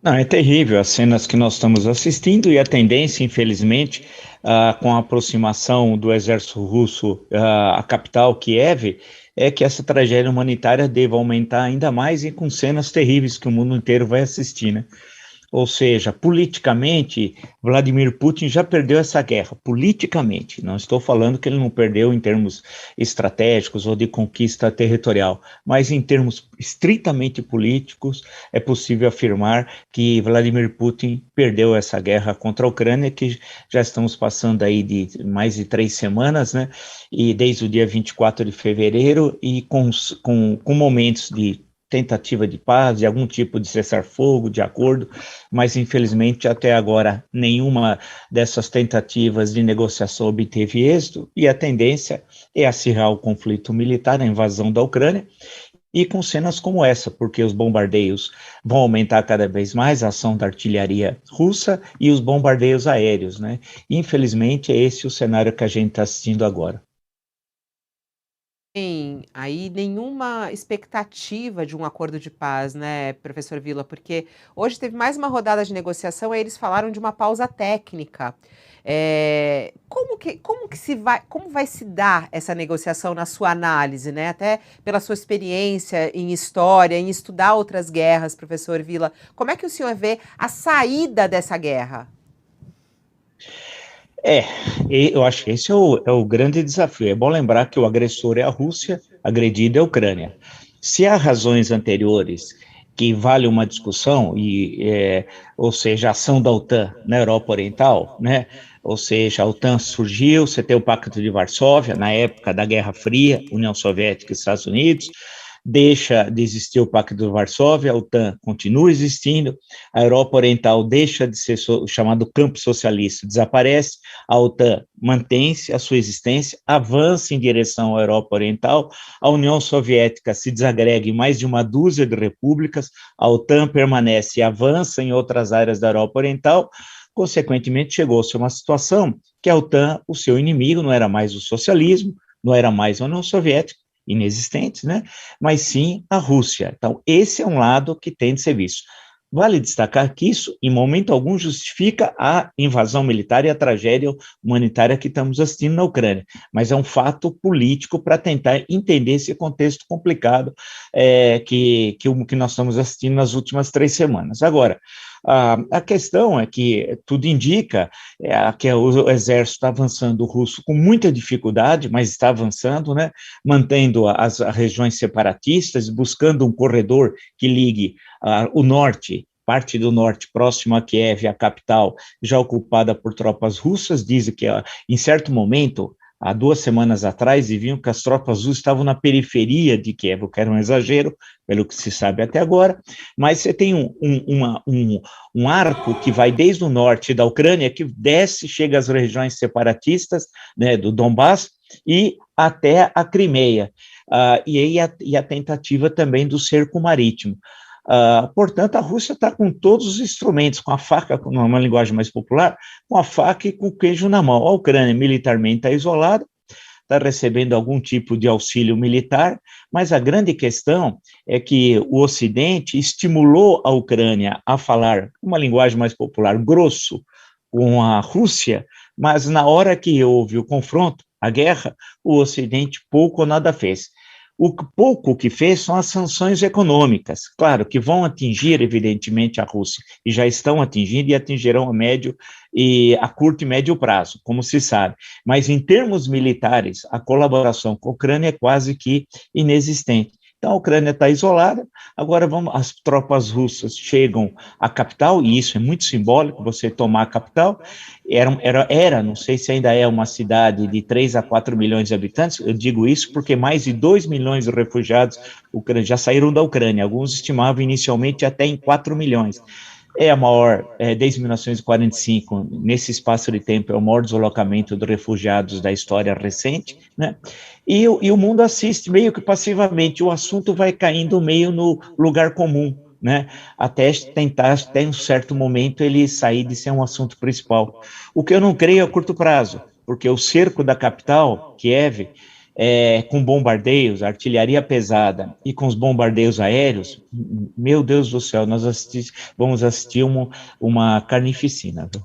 Não, é terrível as cenas que nós estamos assistindo e a tendência, infelizmente, com a aproximação do exército russo à capital, Kiev, é que essa tragédia humanitária deva aumentar ainda mais e com cenas terríveis que o mundo inteiro vai assistir, né? Ou seja, politicamente, Vladimir Putin já perdeu essa guerra, politicamente. Não estou falando que ele não perdeu em termos estratégicos ou de conquista territorial, mas em termos estritamente políticos, é possível afirmar que Vladimir Putin perdeu essa guerra contra a Ucrânia, que já estamos passando aí de mais de 3 semanas, né? E desde o dia 24 de fevereiro, e com momentos de tentativa de paz, de algum tipo de cessar-fogo, de acordo, mas infelizmente até agora nenhuma dessas tentativas de negociação obteve êxito, e a tendência é acirrar o conflito militar, a invasão da Ucrânia, e com cenas como essa, porque os bombardeios vão aumentar cada vez mais, a ação da artilharia russa e os bombardeios aéreos, né? Infelizmente é esse o cenário que a gente está assistindo agora. Tem aí nenhuma expectativa de um acordo de paz, né, professor Vila, porque hoje teve mais uma rodada de negociação, aí eles falaram de uma pausa técnica. Como vai se dar essa negociação na sua análise, né? Até pela sua experiência em história, em estudar outras guerras, professor Vila, como é que o senhor vê a saída dessa guerra? É, eu acho que esse é o grande desafio. É bom lembrar que o agressor é a Rússia, agredida é a Ucrânia. Se há razões anteriores que vale uma discussão, ou seja, a ação da OTAN na Europa Oriental, né? Ou seja, a OTAN surgiu, você tem o Pacto de Varsóvia, na época da Guerra Fria, União Soviética e Estados Unidos, deixa de existir o Pacto de Varsóvia, a OTAN continua existindo, a Europa Oriental deixa de ser chamado campo socialista, desaparece, a OTAN mantém-se a sua existência, avança em direção à Europa Oriental, a União Soviética se desagrega em mais de uma dúzia de repúblicas, a OTAN permanece e avança em outras áreas da Europa Oriental, consequentemente chegou-se a uma situação que a OTAN, o seu inimigo, não era mais o socialismo, não era mais a União Soviética, inexistentes, né? Mas sim a Rússia. Então, esse é um lado que tem de ser visto. Vale destacar que isso, em momento algum, justifica a invasão militar e a tragédia humanitária que estamos assistindo na Ucrânia, mas é um fato político para tentar entender esse contexto complicado que nós estamos assistindo nas últimas 3 semanas. Agora, a questão é que tudo indica que o exército está avançando, o russo com muita dificuldade, mas está avançando, né, mantendo as regiões separatistas, buscando um corredor que ligue o norte, parte do norte, próximo a Kiev, a capital, já ocupada por tropas russas. Dizem que em certo momento, há 2 semanas atrás, diziam que as tropas russas estavam na periferia de Kiev, o que era um exagero, pelo que se sabe até agora, mas você tem um arco que vai desde o norte da Ucrânia, que desce, chega às regiões separatistas, né, do Donbass, e até a Crimeia, e a tentativa também do cerco marítimo. Portanto, a Rússia está com todos os instrumentos, com a faca, numa linguagem mais popular, com a faca e com o queijo na mão. A Ucrânia militarmente está isolada, está recebendo algum tipo de auxílio militar, mas a grande questão é que o Ocidente estimulou a Ucrânia a falar uma linguagem mais popular, grosso, com a Rússia, mas na hora que houve o confronto, a guerra, o Ocidente pouco ou nada fez. O pouco que fez são as sanções econômicas, claro, que vão atingir, evidentemente, a Rússia, e já estão atingindo e atingirão a curto e médio prazo, como se sabe. Mas, em termos militares, a colaboração com a Ucrânia é quase que inexistente. Então, a Ucrânia está isolada, agora as tropas russas chegam à capital, e isso é muito simbólico, você tomar a capital, não sei se ainda é uma cidade de 3 a 4 milhões de habitantes, eu digo isso porque mais de 2 milhões de refugiados já saíram da Ucrânia, alguns estimavam inicialmente até em 4 milhões. É a maior, desde 1945, nesse espaço de tempo, é o maior deslocamento de refugiados da história recente, né? E o mundo assiste meio que passivamente, o assunto vai caindo meio no lugar comum, né? Até tentar, até um certo momento, ele sair de ser um assunto principal. O que eu não creio a curto prazo, porque o cerco da capital, Kiev, com bombardeios, artilharia pesada e com os bombardeios aéreos, meu Deus do céu, nós vamos assistir uma carnificina. Viu?